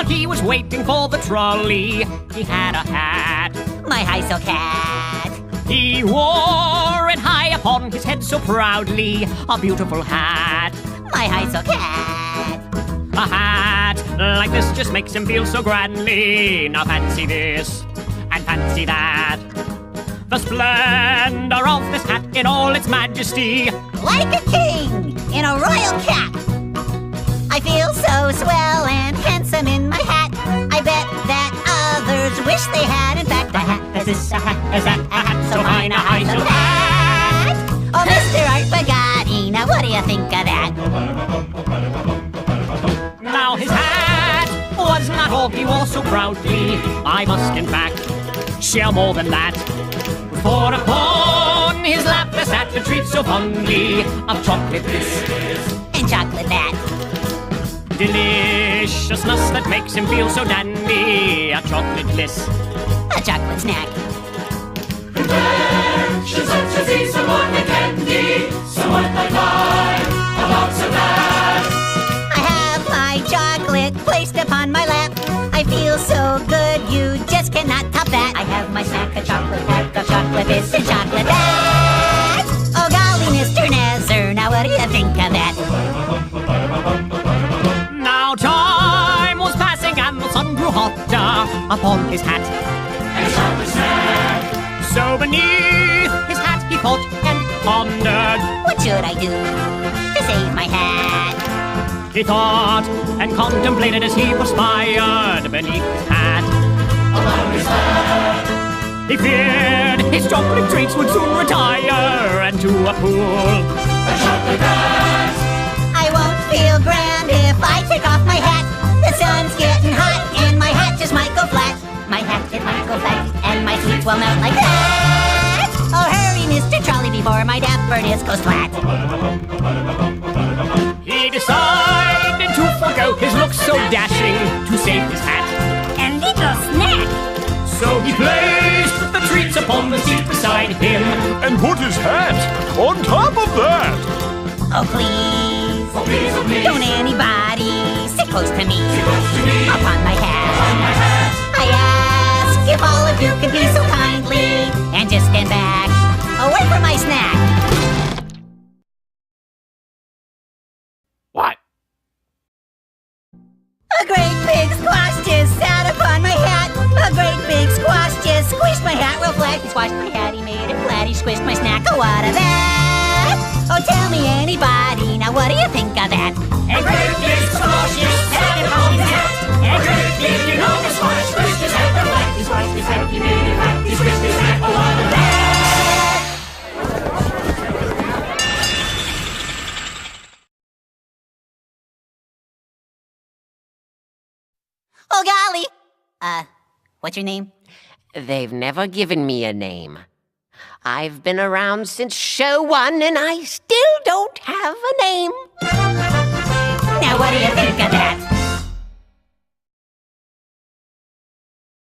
he was waiting for the trolley. He had a hat, My Hyso cat. he wore it high upon his head so proudly. A beautiful hat, My Hyso cat. a hat like this just makes him feel so grandly. Now fancy this, and fancy that. The splendor of this hat in all its majesty. Like a king in a royal cap. I feel so swell and handsome in my hat. I bet that others wish they had, in fact, a hat as this, a hat as that, a hat so fine, a Hyso hat. Oh, Mr. Art Bugatti, now what do you think of that? Now his hat was not all he wore so proudly. I must in fact share more than that. For upon his lap there sat a treat so fondly of chocolate this And chocolate that. deliciousness that makes him feel so dandy. A chocolate bliss, A chocolate snack. She's such a tea, someone like candy, someone like mine, a box of that. I have my chocolate placed upon my lap. I feel so good, you just cannot top that. I have my snack, a chocolate pack of chocolate this and chocolate that. Oh golly, Mr. Nazar, now what do you think of that? Now time was passing and the sun grew hotter upon his hat. And a chocolate snack. So beneath his hat he thought and pondered. What should I do to save my hat? He thought and contemplated as he perspired beneath his hat. Along his hat. He feared his chocolate treats would soon retire and to a pool. A chocolate hat. I won't feel grand if I take off my hat. The sun's getting hot and my hat just might go flat. My hat, it might go flat and my sweets will melt like that. Oh hurry, Mr. Trolley, before my dapperness goes flat. He decided to forgo his looks so dashing to save his hat. And little snack. So he placed the treats upon the seat beside him. And put his hat on top of that. Oh please, Oh please, oh please. don't anybody sit close to me. Close to me. Upon my hat. My hat. I ask if all of you could be so kindly and just stand back, away from my snack. What? A great big squash just sat upon my hat. A great big squash just squished my hat real flat. He squashed my hat, he made it flat. He squished my snack. Oh, what of that? Oh, tell me anybody, now what do you think of that? A great big squash just sat upon his hat. A great big enormous squash squished his hat real flat. He squashed his hat, he made it flat. He squished his hat. Oh, what of that? Oh, golly. What's your name? They've never given me a name. I've been around since show 1 and I still don't have a name. Now what do you think of that?